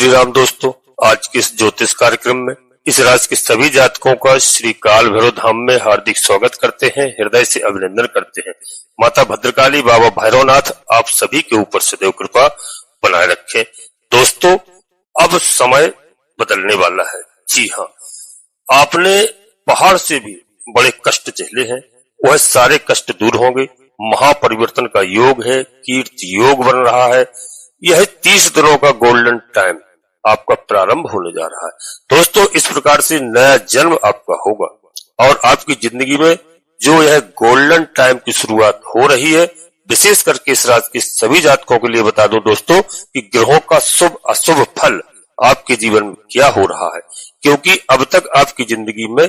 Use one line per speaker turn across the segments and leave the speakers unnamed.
श्री राम दोस्तों, आज के इस ज्योतिष कार्यक्रम में इस राशि के सभी जातकों का श्री काल भैरव धाम में हार्दिक स्वागत करते हैं, हृदय से अभिनंदन करते हैं। माता भद्रकाली, बाबा भैरवनाथ आप सभी के ऊपर सदैव कृपा बनाए रखें। दोस्तों, अब समय बदलने वाला है। जी हाँ, आपने पहाड़ से भी बड़े कष्ट झेले हैं, वह सारे कष्ट दूर होंगे। महापरिवर्तन का योग है, कीर्ति योग बन रहा है। यह 30 दिनों का गोल्डन टाइम आपका प्रारंभ होने जा रहा है। दोस्तों, इस प्रकार से नया जन्म आपका होगा और आपकी जिंदगी में जो यह गोल्डन टाइम की शुरुआत हो रही है, विशेष करके इस राशि के सभी जातकों के लिए बता दूं दोस्तों कि ग्रहों का शुभ अशुभ फल आपके जीवन में क्या हो रहा है, क्योंकि अब तक आपकी जिंदगी में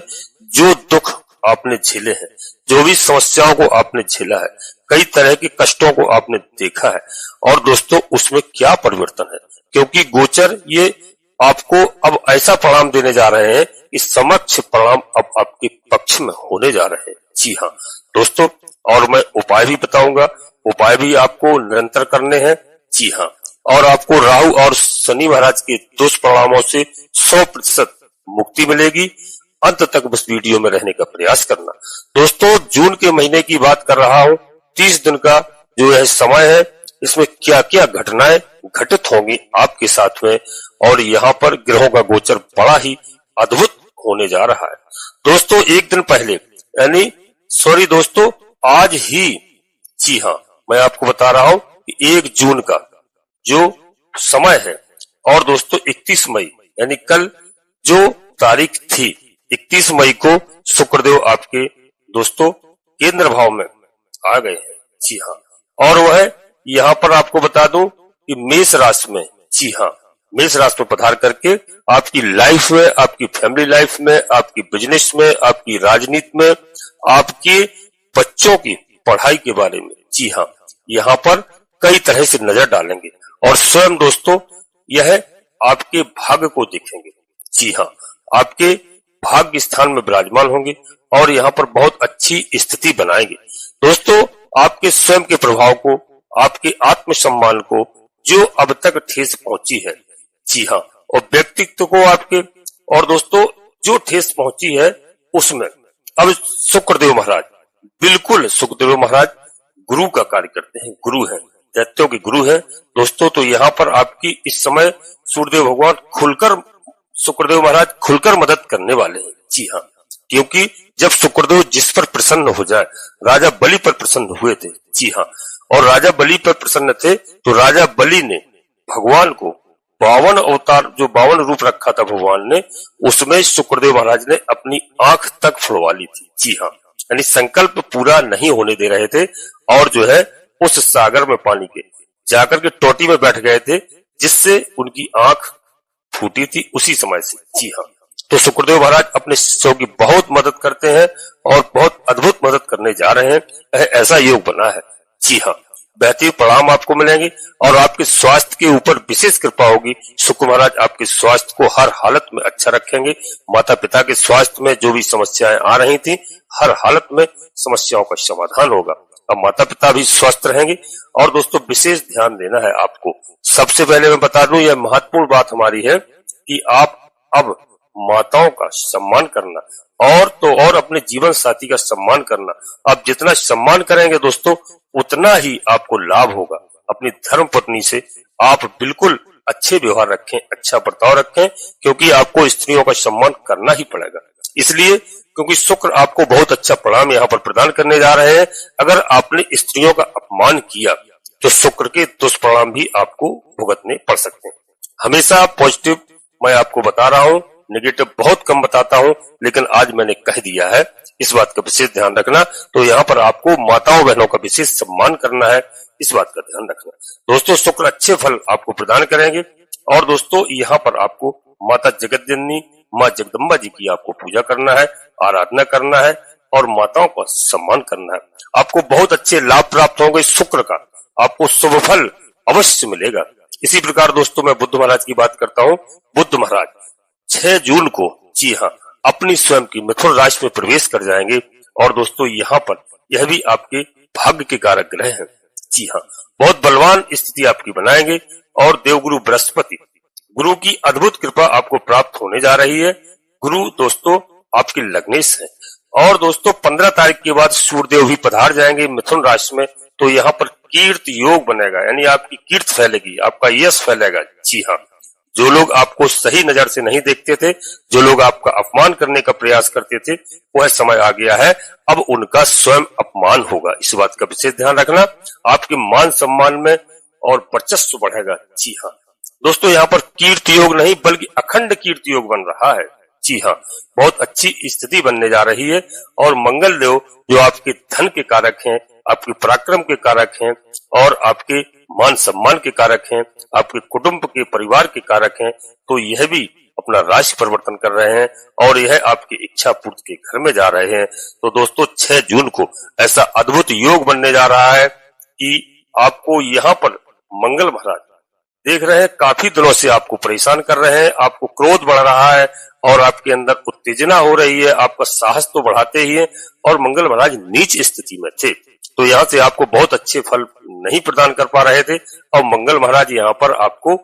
जो दुख आपने झेले हैं, जो भी समस्याओं को आपने झेला है, कई तरह के कष्टों को आपने देखा है और दोस्तों उसमें क्या परिवर्तन है, क्योंकि गोचर ये आपको अब ऐसा परिणाम देने जा रहे हैं कि समक्ष परिणाम अब आपके पक्ष में होने जा रहे हैं। जी हाँ दोस्तों, और मैं उपाय भी बताऊंगा, उपाय भी आपको निरंतर करने हैं। जी हाँ, और आपको राहु और शनि महाराज के दुष्परिणामों से 100% मुक्ति मिलेगी। अंत तक बस वीडियो में रहने का प्रयास करना। दोस्तों, जून के महीने की बात कर रहा हूँ। 30 दिन का जो यह समय है, इसमें क्या क्या घटनाएं घटित होंगी आपके साथ में, और यहाँ पर ग्रहों का गोचर बड़ा ही अद्भुत होने जा रहा है। दोस्तों, एक दिन पहले दोस्तों आज ही, जी हाँ, मैं आपको बता रहा हूँ कि 1 जून का जो समय है, और दोस्तों 31 मई यानी कल जो तारीख थी 31 मई को शुक्रदेव आपके दोस्तों केंद्र भाव में आ गए हैं। जी हाँ, और वह यहाँ पर आपको बता दूं कि मेष राशि में, जी हाँ, मेष राशि में पधार करके आपकी लाइफ में, आपकी फैमिली लाइफ में, आपकी बिजनेस में, आपकी राजनीति में, आपके बच्चों की पढ़ाई के बारे में, जी हाँ, यहाँ पर कई तरह से नजर डालेंगे और स्वयं दोस्तों यह आपके भाग्य को देखेंगे। जी हाँ, आपके भाग्य स्थान में विराजमान होंगे और यहाँ पर बहुत अच्छी स्थिति बनाएंगे। दोस्तों, आपके स्वयं के प्रभाव को, आपके आत्मसम्मान को जो अब तक ठेस पहुंची है, जी हाँ, और व्यक्तित्व को आपके, और दोस्तों जो ठेस पहुंची है उसमें अब शुक्रदेव महाराज, बिल्कुल शुक्रदेव महाराज गुरु का कार्य करते हैं, गुरु हैं, दैत्यों के गुरु हैं दोस्तों। तो यहाँ पर आपकी इस समय सूर्यदेव भगवान खुलकर, शुक्रदेव महाराज खुलकर मदद करने वाले हैं। जी हाँ, क्योंकि जब शुक्रदेव जिस पर प्रसन्न हो जाए, राजा बलि पर प्रसन्न हुए थे। जी हाँ, और राजा बलि पर प्रसन्न थे तो राजा बलि ने भगवान को 52 अवतार, जो 52 रूप रखा था भगवान ने, उसमें शुक्रदेव महाराज ने अपनी आंख तक फुड़वा ली थी। जी हाँ, यानी संकल्प पूरा नहीं होने दे रहे थे और जो है उस सागर में पानी के जाकर के टोटी में बैठ गए थे, जिससे उनकी आंख फूटी थी उसी समय से। जी हाँ, तो शुक्रदेव महाराज अपने शिष्यों की बहुत मदद करते हैं और बहुत अद्भुत मदद करने जा रहे हैं, ऐसा योग बना है। जी हाँ, बेहतरीन परिणाम आपको मिलेंगे और आपके स्वास्थ्य के ऊपर विशेष कृपा होगी। शुक्र महाराज आपके स्वास्थ्य को हर हालत में अच्छा रखेंगे। माता पिता के स्वास्थ्य में जो भी समस्याएं आ रही थी, हर हालत में समस्याओं का समाधान होगा। अब माता पिता भी स्वस्थ रहेंगे। और दोस्तों, विशेष ध्यान देना है आपको। सबसे पहले मैं बता दूं, यह महत्वपूर्ण बात हमारी है कि आप अब माताओं का सम्मान करना और तो और अपने जीवन साथी का सम्मान करना। आप जितना सम्मान करेंगे दोस्तों, उतना ही आपको लाभ होगा। अपनी धर्म पत्नी से आप बिल्कुल अच्छे व्यवहार रखें, अच्छा बर्ताव रखें, क्योंकि आपको स्त्रियों का सम्मान करना ही पड़ेगा। इसलिए क्योंकि शुक्र आपको बहुत अच्छा परिणाम यहाँ पर प्रदान करने जा रहे हैं। अगर आपने स्त्रियों का अपमान किया तो शुक्र के दुष्परिणाम भी आपको भुगतने पड़ सकते हैं। हमेशा पॉजिटिव मैं आपको बता रहा हूँ, नेगेटिव बहुत कम बताता हूँ, लेकिन आज मैंने कह दिया है, इस बात का विशेष ध्यान रखना। तो यहाँ पर आपको माताओं बहनों का विशेष सम्मान करना है, इस बात का ध्यान रखना। दोस्तों, शुक्र अच्छे फल आपको प्रदान करेंगे। और दोस्तों, यहाँ पर आपको माता जगत जननी माँ जगदम्बा जी की आपको पूजा करना है, आराधना करना है और माताओं का सम्मान करना है। आपको बहुत अच्छे लाभ प्राप्त होंगे शुक्र का, आपको शुभ फल अवश्य मिलेगा। इसी प्रकार दोस्तों, मैं बुद्ध महाराज की बात करता हूँ। बुद्ध महाराज 6 जून को, जी हाँ, अपनी स्वयं की मिथुन राशि में प्रवेश कर जाएंगे। और दोस्तों, यहाँ पर यह भी आपके भाग्य के कारक ग्रह हैं। जी हाँ, बहुत बलवान स्थिति आपकी बनाएंगे। और देवगुरु बृहस्पति गुरु की अद्भुत कृपा आपको प्राप्त होने जा रही है। गुरु दोस्तों आपके लग्नेश है। और दोस्तों 15 तारीख के बाद सूर्यदेव भी पधार जाएंगे मिथुन राशि में, तो यहाँ पर कीर्ति योग बनेगा, यानी आपकी कीर्ति फैलेगी, आपका यश फैलेगा। जी हाँ, जो लोग आपको सही नजर से नहीं देखते थे, जो लोग आपका अपमान करने का प्रयास करते थे, वह समय आ गया है, अब उनका स्वयं अपमान होगा। इस बात का विशेष ध्यान रखना, आपके मान सम्मान में और वर्चस्व बढ़ेगा। जी हाँ दोस्तों, यहाँ पर कीर्ति योग नहीं बल्कि अखंड कीर्ति योग बन रहा है। जी हाँ, बहुत अच्छी स्थिति बनने जा रही है। और मंगल देव जो आपके धन के कारक हैं, आपके पराक्रम के कारक हैं और आपके मान सम्मान के कारक हैं, आपके कुटुंब के परिवार के कारक हैं, तो यह भी अपना राशि परिवर्तन कर रहे हैं और यह आपकी इच्छा पूर्ति के घर में जा रहे हैं। तो दोस्तों 6 जून को ऐसा अद्भुत योग बनने जा रहा है कि आपको यहाँ पर मंगल महाराज देख रहे हैं, काफी दिनों से आपको परेशान कर रहे हैं, आपको क्रोध बढ़ रहा है और आपके अंदर उत्तेजना हो रही है, आपका साहस तो बढ़ाते ही है। और मंगल महाराज नीच स्थिति में थे, तो यहाँ से आपको बहुत अच्छे फल नहीं प्रदान कर पा रहे थे, और मंगल महाराज यहाँ पर आपको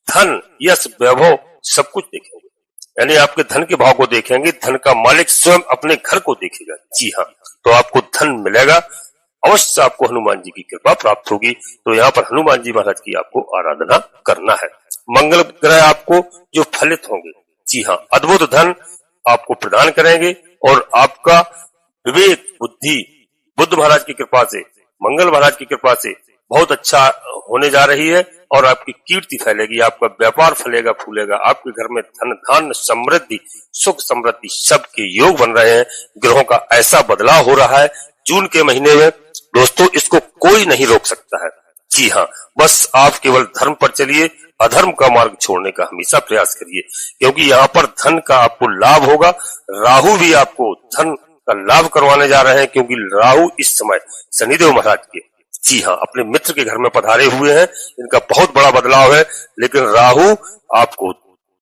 धन, यश, वैभव सब कुछ देखेंगे, यानी आपके धन के भाव को देखेंगे, धन का मालिक स्वयं अपने घर को देखेगा। जी हाँ, तो आपको धन मिलेगा, अवश्य आपको हनुमान जी की कृपा प्राप्त होगी। तो यहाँ पर हनुमान जी महाराज की आपको आराधना करना है। मंगल ग्रह आपको जो फलित होंगे, जी हाँ, अद्भुत धन आपको प्रदान करेंगे और आपका विवेक बुद्धि बुद्ध महाराज की कृपा से, मंगल महाराज की कृपा से बहुत अच्छा होने जा रही है और आपकी कीर्ति फैलेगी, आपका व्यापार फलेगा फूलेगा, आपके घर में धन धान्य समृद्धि सुख समृद्धि सबके योग बन रहे हैं। ग्रहों का ऐसा बदलाव हो रहा है जून के महीने में दोस्तों, इसको कोई नहीं रोक सकता है। जी हाँ, बस आप केवल धर्म पर चलिए, अधर्म का मार्ग छोड़ने का हमेशा प्रयास करिए, क्योंकि यहाँ पर धन का आपको लाभ होगा। राहु भी आपको धन का लाभ करवाने जा रहे हैं, क्योंकि राहु इस समय शनिदेव महाराज के, जी हाँ, अपने मित्र के घर में पधारे हुए हैं। इनका बहुत बड़ा बदलाव है, लेकिन राहु आपको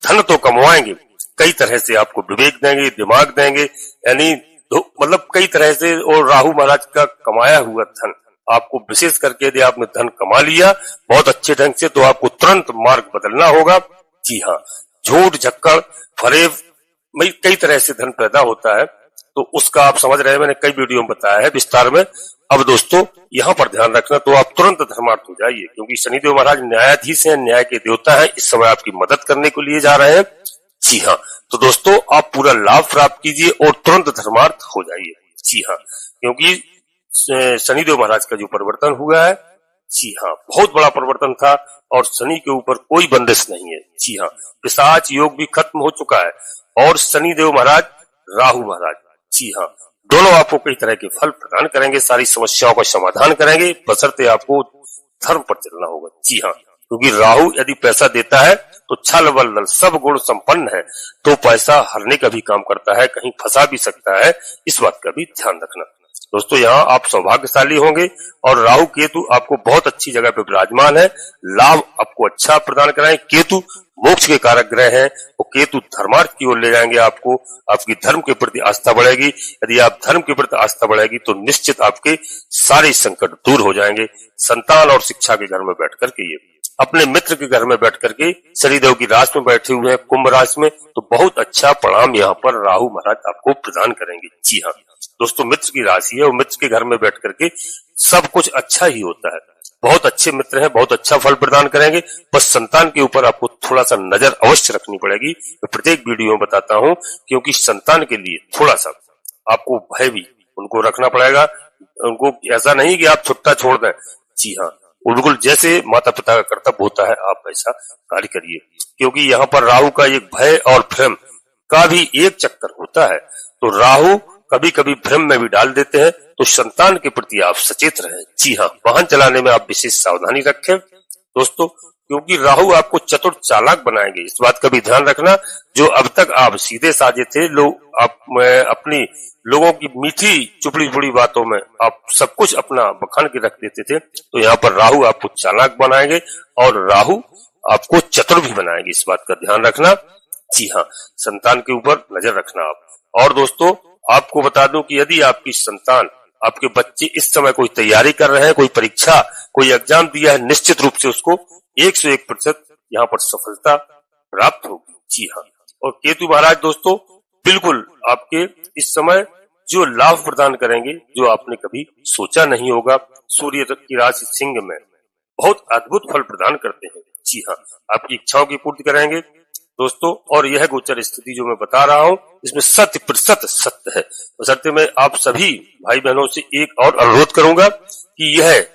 धन तो कमवाएंगे, कई तरह से आपको विवेक देंगे, दिमाग देंगे, यानी मतलब कई तरह से। और राहु महाराज का कमाया हुआ धन आपको विशेष करके यदि आपने धन कमा लिया बहुत अच्छे ढंग से, तो आपको तुरंत मार्ग बदलना होगा। जी हाँ, झूठ झक्कड़ फरेब में कई तरह से धन पैदा होता है, तो उसका आप समझ रहे हैं, मैंने कई वीडियो में बताया है विस्तार में। अब दोस्तों यहाँ पर ध्यान रखना, तो आप तुरंत धर्मार्थ हो जाइए, क्योंकि शनिदेव महाराज न्यायाधीश हैं, न्याय के देवता हैं, इस समय आपकी मदद करने को लिए जा रहे हैं। जी हाँ, तो दोस्तों आप पूरा लाभ प्राप्त कीजिए और तुरंत धर्मार्थ हो जाइए। जी हाँ, क्योंकि शनिदेव महाराज का जो परिवर्तन हुआ है, जी हाँ, बहुत बड़ा परिवर्तन था और शनि के ऊपर कोई बंदिश नहीं है। जी हाँ, पिशाच योग भी खत्म हो चुका है और शनिदेव महाराज, राहु महाराज, जी हाँ, दोनों आपको कई तरह के फल प्रदान करेंगे, सारी समस्याओं का समाधान करेंगे, बशर्ते आपको धर्म पर चलना होगा। जी हाँ, क्योंकि राहु यदि पैसा देता है तो छल बल सब गुण संपन्न है, तो पैसा हरने का भी काम करता है, कहीं फंसा भी सकता है, इस बात का भी ध्यान रखना। दोस्तों यहाँ आप सौभाग्यशाली होंगे और राहु केतु आपको बहुत अच्छी जगह पे विराजमान है, लाभ आपको अच्छा प्रदान कराएं। केतु मोक्ष के कारक ग्रह हैं, वो केतु धर्मार्थ की ओर ले जाएंगे आपको, आपकी धर्म के प्रति आस्था बढ़ेगी। यदि आप धर्म के प्रति आस्था बढ़ेगी तो निश्चित आपके सारे संकट दूर हो जाएंगे। संतान और शिक्षा के घर में बैठ करके, ये अपने मित्र के घर में बैठ करके शनिदेव की राशि में बैठे हुए हैं, कुंभ राशि में, तो बहुत अच्छा परिणाम यहाँ पर राहु महाराज आपको प्रदान करेंगे। जी हाँ दोस्तों, मित्र की राशि है और मित्र के घर में बैठ करके सब कुछ अच्छा ही होता है। बहुत अच्छे मित्र हैं, बहुत अच्छा फल प्रदान करेंगे। बस संतान के ऊपर आपको थोड़ा सा नजर अवश्य रखनी पड़ेगी, मैं प्रत्येक वीडियो में बताता हूँ, क्योंकि संतान के लिए थोड़ा सा आपको भय भी उनको रखना पड़ेगा। उनको ऐसा नहीं कि आप छुट्टा छोड़ दें, जी हाँ, बिल्कुल जैसे माता पिता का कर्तव्य होता है आप ऐसा कार्य करिए, क्योंकि यहाँ पर राहु का एक भय और भ्रम का भी एक चक्कर होता है। तो राहु कभी कभी भ्रम में भी डाल देते हैं, तो संतान के प्रति आप सचेत रहें। जी हाँ, वाहन चलाने में आप विशेष सावधानी रखें दोस्तों, क्योंकि राहु आपको चतुर चालाक बनाएंगे, इस बात का भी ध्यान रखना। जो अब तक आप सीधे साधे थे, लोग आप अपनी लोगों की मीठी चुपड़ी बुड़ी बातों में आप सब कुछ अपना बखान के रख देते थे, तो यहाँ पर राहु आपको चालाक बनाएंगे और राहु आपको चतुर भी बनाएंगे, इस बात का ध्यान रखना। जी हाँ, संतान के ऊपर नजर रखना आप। और दोस्तों आपको बता दूं कि यदि आपकी संतान, आपके बच्चे इस समय कोई तैयारी कर रहे हैं, कोई परीक्षा, कोई एग्जाम दिया है, निश्चित रूप से उसको 101% यहाँ पर सफलता प्राप्त होगी। जी हाँ, और केतु महाराज दोस्तों बिल्कुल आपके इस समय जो लाभ प्रदान करेंगे जो आपने कभी सोचा नहीं होगा। सूर्य की राशि सिंह में बहुत अद्भुत फल प्रदान करते हैं। जी हाँ, आपकी इच्छाओं की पूर्ति करेंगे दोस्तों। और यह गोचर स्थिति जो मैं बता रहा हूँ इसमें 100% सत्य है। बशर्ते मैं आप सभी भाई बहनों से एक और अनुरोध करूंगा कि यह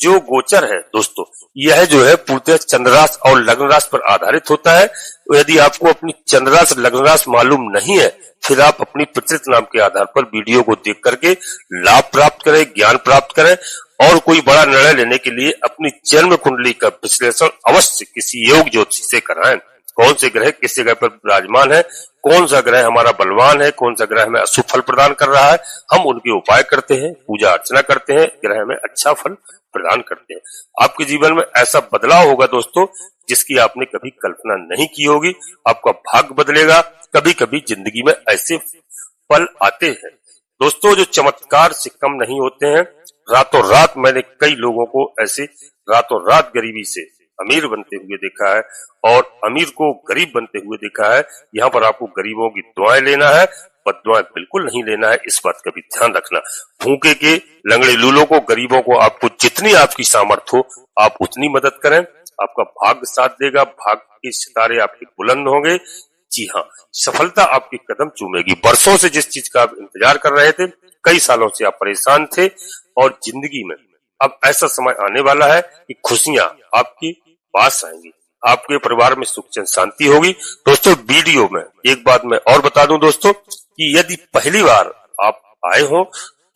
जो गोचर है दोस्तों यह जो है पूर्णतः चंद्रराशि और लग्न राशि पर आधारित होता है। तो यदि आपको अपनी चंद्रराशि लग्न राशि मालूम नहीं है फिर आप अपनी प्रचलित नाम के आधार पर वीडियो को देख करके लाभ प्राप्त करें, ज्ञान प्राप्त करें और कोई बड़ा निर्णय लेने के लिए अपनी जन्म कुंडली का विश्लेषण अवश्य किसी योग ज्योतिषी से कराएं। कौन से ग्रह किस जगह पर विराजमान है, कौन सा ग्रह हमारा बलवान है, कौन सा ग्रह हमें अशुभ फल प्रदान कर रहा है, हम उनके उपाय करते हैं, पूजा अर्चना करते हैं, ग्रह में अच्छा फल प्रदान करते हैं। आपके जीवन में ऐसा बदलाव होगा दोस्तों जिसकी आपने कभी कल्पना नहीं की होगी। आपका भाग्य बदलेगा। कभी कभी जिंदगी में ऐसे पल आते हैं दोस्तों जो चमत्कार से कम नहीं होते हैं। रातों रात मैंने कई लोगों को ऐसे रातों रात गरीबी से अमीर बनते हुए देखा है और अमीर को गरीब बनते हुए देखा है। यहाँ पर आपको गरीबों की दुआएं लेना है, बददुआएं बिल्कुल नहीं लेना है। इस बात का भी ध्यान रखना। भूखे के लंगड़े लूलों को, गरीबों को आपको जितनी आपकी सामर्थ्य हो आप उतनी मदद करें। आपका भाग्य साथ देगा, भाग्य के सितारे आपके बुलंद होंगे। जी हाँ, सफलता आपके कदम चूमेगी। बरसों से जिस चीज का आप इंतजार कर रहे थे, कई सालों से आप परेशान थे और जिंदगी में अब ऐसा समय आने वाला है कि खुशियां आपके पास आएंगी, आपके परिवार में सुख चैन शांति होगी। दोस्तों वीडियो में एक बात मैं और बता दूं दोस्तों कि यदि पहली बार आप आए हो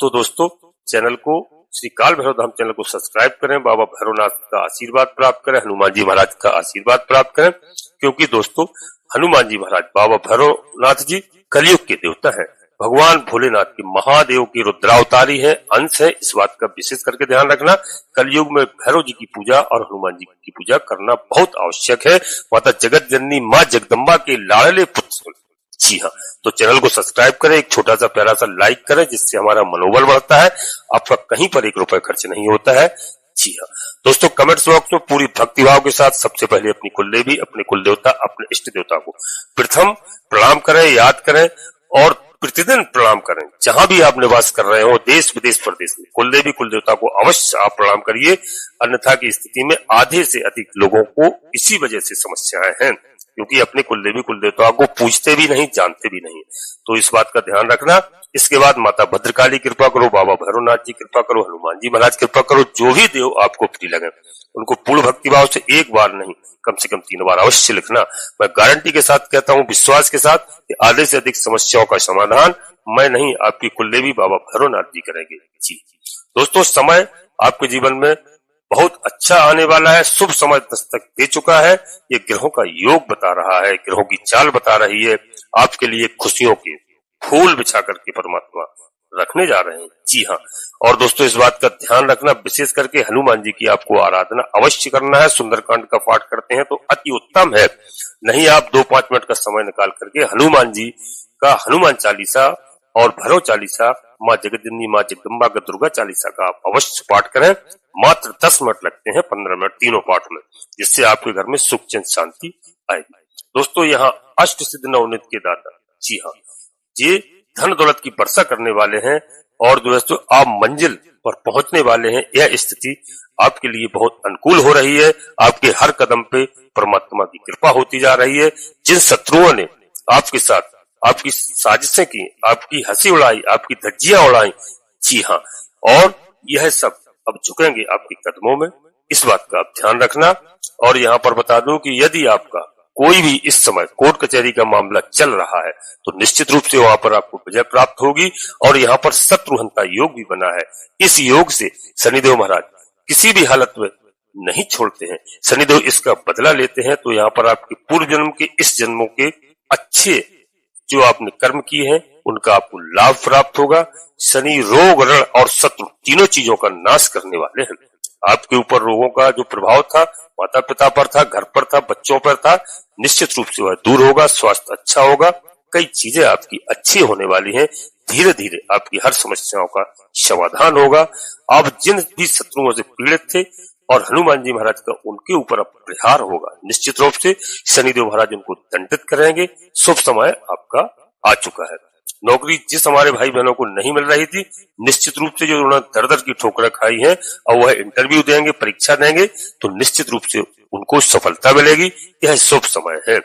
तो दोस्तों चैनल को श्री काल भैरव धाम चैनल को सब्सक्राइब करें, बाबा भैरवनाथ का आशीर्वाद प्राप्त करें, हनुमान जी महाराज का आशीर्वाद प्राप्त करें। क्योंकि दोस्तों हनुमान जी महाराज, बाबा भैरवनाथ जी कलयुग के देवता हैं, भगवान भोलेनाथ के महादेव की रुद्रावतारी है, अंश है। इस बात का विशेष करके ध्यान रखना। कलयुग में भैरव जी की पूजा और हनुमान जी की पूजा करना बहुत आवश्यक है। माता जगत जननी माँ जगदम्बा के लाडले पुत्र। जी हाँ, तो चैनल को सब्सक्राइब करें, एक छोटा सा प्यारा सा लाइक करें जिससे हमारा मनोबल बढ़ता है। आपका कहीं पर 1 रुपए खर्च नहीं होता है। जी हाँ दोस्तों, कमेंट्स बॉक्स में पूरी भक्तिभाव के साथ सबसे पहले अपनी कुलदेवी, अपने कुल देवता, अपने इष्ट देवता को प्रथम प्रणाम करें, याद करें और प्रतिदिन प्रणाम करें। जहां भी आप निवास कर रहे हो, देश विदेश प्रदेश में, कुलदेवी कुल देवता को अवश्य आप प्रणाम करिए। अन्यथा की स्थिति में आधे से अधिक लोगों को इसी वजह से समस्याएं हैं क्योंकि अपने कुलदेवी कुल देवता को पूजते भी नहीं, जानते भी नहीं। तो इस बात का ध्यान रखना। इसके बाद माता भद्रकाली कृपा करो, बाबा भैरवनाथ जी कृपा करो, हनुमान जी महाराज कृपा करो। जो भी देव आपको प्रिय लगे उनको पूर्ण भक्तिभाव से एक बार नहीं कम से कम 3 बार अवश्य लिखना। मैं गारंटी के साथ कहता हूँ, विश्वास के साथ, कि आधे से अधिक समस्याओं का समाधान मैं नहीं आपकी कुलदेवी बाबा भैरवनाथ जी करेंगे। जी दोस्तों, समय आपके जीवन में बहुत अच्छा आने वाला है। शुभ समय दस्तक दे चुका है। ये ग्रहों का योग बता रहा है, ग्रहों की चाल बता रही है। आपके लिए खुशियों के फूल बिछा करके परमात्मा रखने जा रहे हैं। जी हाँ, और दोस्तों इस बात का ध्यान रखना, विशेष करके हनुमान जी की आपको आराधना अवश्य करना है। सुंदरकांड का पाठ करते हैं तो अति उत्तम है। नहीं आप 2-5 मिनट का समय निकाल करके हनुमान जी का हनुमान चालीसा और भैरव चालीसा, माँ जगदम्बा, माँ जगदम्बा का दुर्गा चालीसा का आप अवश्य पाठ करें। मात्र 10 मिनट लगते हैं, 15 मिनट तीनों पाठ में, जिससे आपके घर में सुख चैन शांति आएगी। दोस्तों यहाँ अष्ट सिद्धि नवनीत के दाता, जी हाँ, ये धन दौलत की वर्षा करने वाले हैं और दोस्तों आप मंजिल पर पहुंचने वाले हैं। यह स्थिति आपके लिए बहुत अनुकूल हो रही है। आपके हर कदम पे परमात्मा की कृपा होती जा रही है। जिन शत्रुओं ने आपके साथ आपकी साजिशें की, आपकी हंसी उड़ाई, आपकी धज्जियां उड़ाई, जी हाँ, और यह सब अब झुकेंगे आपके कदमों में। इस बात का आप ध्यान रखना। और यहाँ पर बता दूं कि यदि आपका कोई भी इस समय कोर्ट कचहरी का मामला चल रहा है तो निश्चित रूप से वहां पर आपको विजय प्राप्त होगी। और यहाँ पर शत्रुहंता योग भी बना है। इस योग से शनिदेव महाराज किसी भी हालत में नहीं छोड़ते हैं। शनिदेव इसका बदला लेते हैं। तो यहाँ पर आपके पूर्व जन्म के, इस जन्मों के अच्छे जो आपने कर्म किए हैं उनका आपको लाभ प्राप्त होगा। शनि रोग, ऋण और शत्रु तीनों चीजों का नाश करने वाले हैं। आपके ऊपर रोगों का जो प्रभाव था, माता पिता पर था, घर पर था, बच्चों पर था, निश्चित रूप से वह दूर होगा। स्वास्थ्य अच्छा होगा। कई चीजें आपकी अच्छी होने वाली हैं। धीरे धीरे आपकी हर समस्याओं का समाधान होगा। आप जिन भी शत्रुओं से पीड़ित थे और हनुमान जी महाराज का उनके ऊपर अब प्रहार होगा। निश्चित रूप से शनिदेव महाराज उनको दंडित करेंगे। शुभ समय आपका आ चुका है। नौकरी जिस हमारे भाई बहनों को नहीं मिल रही थी, निश्चित रूप से जो उन्होंने दर दर की ठोकरें खाई हैं और वह इंटरव्यू देंगे, परीक्षा देंगे, तो निश्चित रूप से उनको सफलता मिलेगी। यह शुभ समय है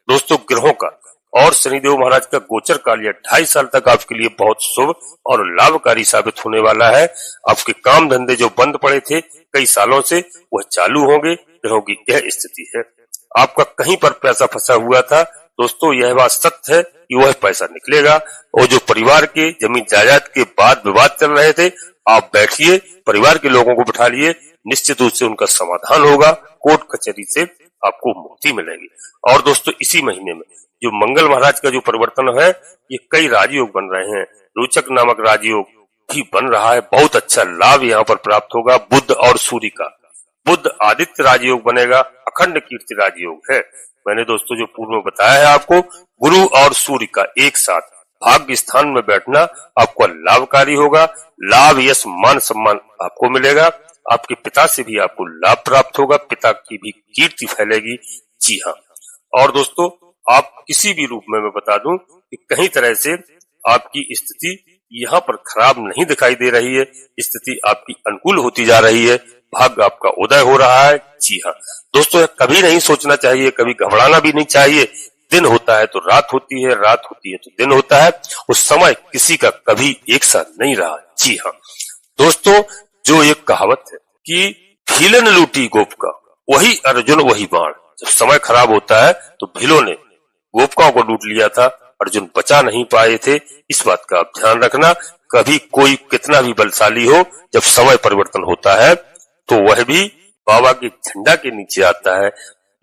दोस्तों ग्रहों का। और शनिदेव महाराज का गोचर काल यह 2.5 साल तक आपके लिए बहुत शुभ और लाभकारी साबित होने वाला है। आपके काम धंधे जो बंद पड़े थे कई सालों से, वह चालू होंगे। ग्रहों की यह स्थिति है। आपका कहीं पर पैसा फंसा हुआ था दोस्तों, यह बात सत्य है कि वह पैसा निकलेगा। और जो परिवार के जमीन जायदाद के वाद विवाद चल रहे थे, आप बैठिए, परिवार के लोगों को बिठा लिए, निश्चित रूप से उनका समाधान होगा। कोर्ट कचहरी से आपको मुक्ति मिलेगी। और दोस्तों इसी महीने में जो मंगल महाराज का जो परिवर्तन है, ये कई राजयोग बन रहे हैं। रोचक नामक राजयोग भी बन रहा है। बहुत अच्छा लाभ यहाँ पर प्राप्त होगा। बुध और सूर्य का, बुध आदित्य राजयोग बनेगा। अखंड कीर्ति राजयोग है। मैंने दोस्तों जो पूर्व में बताया है आपको, गुरु और सूर्य का एक साथ भाग्य स्थान में बैठना आपको लाभकारी होगा। लाभ यश मान सम्मान आपको मिलेगा। आपके पिता से भी आपको लाभ प्राप्त होगा। पिता की भी कीर्ति फैलेगी। जी हाँ। और दोस्तों आप किसी भी रूप में मैं बता दूं कि कहीं तरह से आपकी स्थिति यहाँ पर खराब नहीं दिखाई दे रही है। स्थिति आपकी अनुकूल होती जा रही है। भाग्य आपका उदय हो रहा है। जी हाँ दोस्तों, कभी नहीं सोचना चाहिए, कभी घबराना भी नहीं चाहिए। दिन होता है तो रात होती है, रात होती है तो दिन होता है। उस समय किसी का कभी एक साथ नहीं रहा। जी हाँ दोस्तों, जो एक कहावत है कि भीलन लूटी गोप का, वही अर्जुन वही बाण। जब समय खराब होता है तो भीलों ने गोपकाओं को लूट लिया था, अर्जुन बचा नहीं पाए थे। इस बात का आप ध्यान रखना। कभी कोई कितना भी बलशाली हो, जब समय परिवर्तन होता है तो वह भी बाबा के झंडा के नीचे आता है।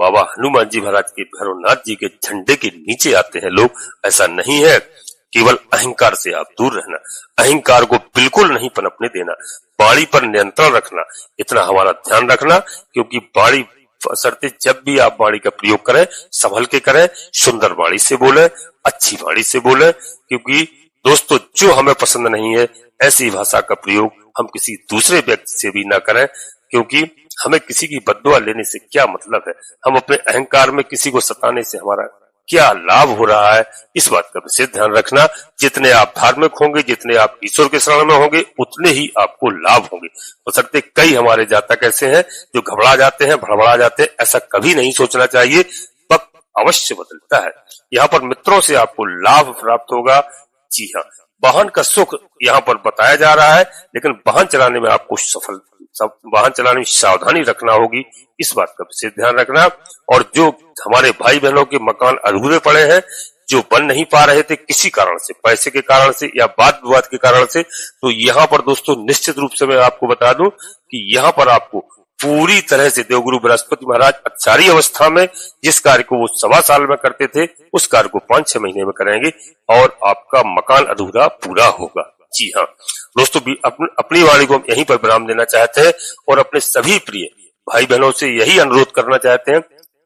बाबा हनुमान जी महाराज के, भैरवनाथ जी के झंडे के नीचे आते हैं लोग। ऐसा नहीं है। केवल अहंकार से आप दूर रहना, अहंकार को बिल्कुल नहीं पनपने देना, वाणी पर नियंत्रण रखना, इतना हमारा ध्यान रखना। क्योंकि वाणी बशर्ते जब भी आप वाणी का प्रयोग करें, संभल के करें, सुंदर वाणी से बोले, अच्छी वाणी से बोले। क्योंकि दोस्तों जो हमें पसंद नहीं है, ऐसी भाषा का प्रयोग हम किसी दूसरे व्यक्ति से भी ना करें। क्योंकि हमें किसी की बद्दुआ लेने से क्या मतलब है। हम अपने अहंकार में किसी को सताने से हमारा क्या लाभ हो रहा है, इस बात का विशेष ध्यान रखना। जितने आप धार्मिक होंगे, जितने आप ईश्वर के शरण में होंगे, उतने ही आपको लाभ होंगे। बशर्ते कई हमारे जातक ऐसे हैं जो घबरा जाते हैं, भड़बड़ा जाते हैं। ऐसा कभी नहीं सोचना चाहिए। वक्त अवश्य बदलता है। यहाँ पर मित्रों से आपको लाभ प्राप्त होगा। जी हाँ, वाहन का सुख यहाँ पर बताया जा रहा है, लेकिन वाहन चलाने में आपको वाहन चलाने में सावधानी रखना होगी। इस बात का विशेष ध्यान रखना। और जो हमारे भाई बहनों के मकान अधूरे पड़े हैं, जो बन नहीं पा रहे थे किसी कारण से, पैसे के कारण से या वाद विवाद के कारण से, तो यहाँ पर दोस्तों निश्चित रूप से मैं आपको बता दूं कि यहाँ पर आपको पूरी तरह से देवगुरु बृहस्पति महाराज अच्छारी अवस्था में जिस कार्य को वो 1.25 साल में करते थे, उस कार्य को 5-6 महीने में करेंगे और आपका मकान अधूरा पूरा होगा। जी हाँ दोस्तों, अपनी वाणी को हम यहीं पर विराम देना चाहते हैं और अपने सभी प्रिय भाई बहनों से यही अनुरोध करना चाहते हैं,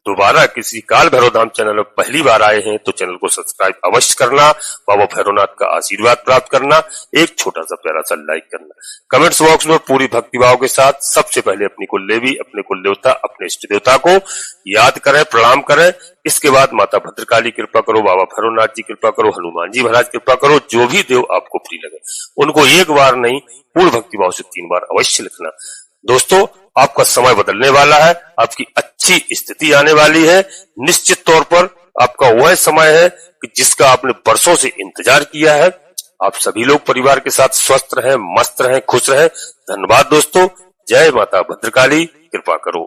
दोबारा किसी काल भैरव धाम चैनल में पहली बार आए हैं तो चैनल को सब्सक्राइब अवश्य करना, बाबा भैरवनाथ का आशीर्वाद प्राप्त करना, एक छोटा सा प्यारा सा लाइक करना, कमेंट्स बॉक्स में पूरी भक्तिभाव के साथ सबसे पहले अपनी कुलदेवी, अपने कुल देवता, अपने इष्ट देवता को याद करें, प्रणाम करें। इसके बाद माता भद्रकाली कृपा करो, बाबा भैरवनाथ जी कृपा करो, हनुमान जी महाराज कृपा करो। जो भी देव आपको प्रिय लगे उनको एक बार नहीं, पूर्ण भक्तिभाव से 3 बार अवश्य लिखना। दोस्तों आपका समय बदलने वाला है, आपकी अच्छी स्थिति आने वाली है। निश्चित तौर पर आपका वह समय है कि जिसका आपने वर्षों से इंतजार किया है। आप सभी लोग परिवार के साथ स्वस्थ रहें, मस्त रहें, खुश रहें। धन्यवाद दोस्तों। जय माता भद्रकाली, कृपा करो।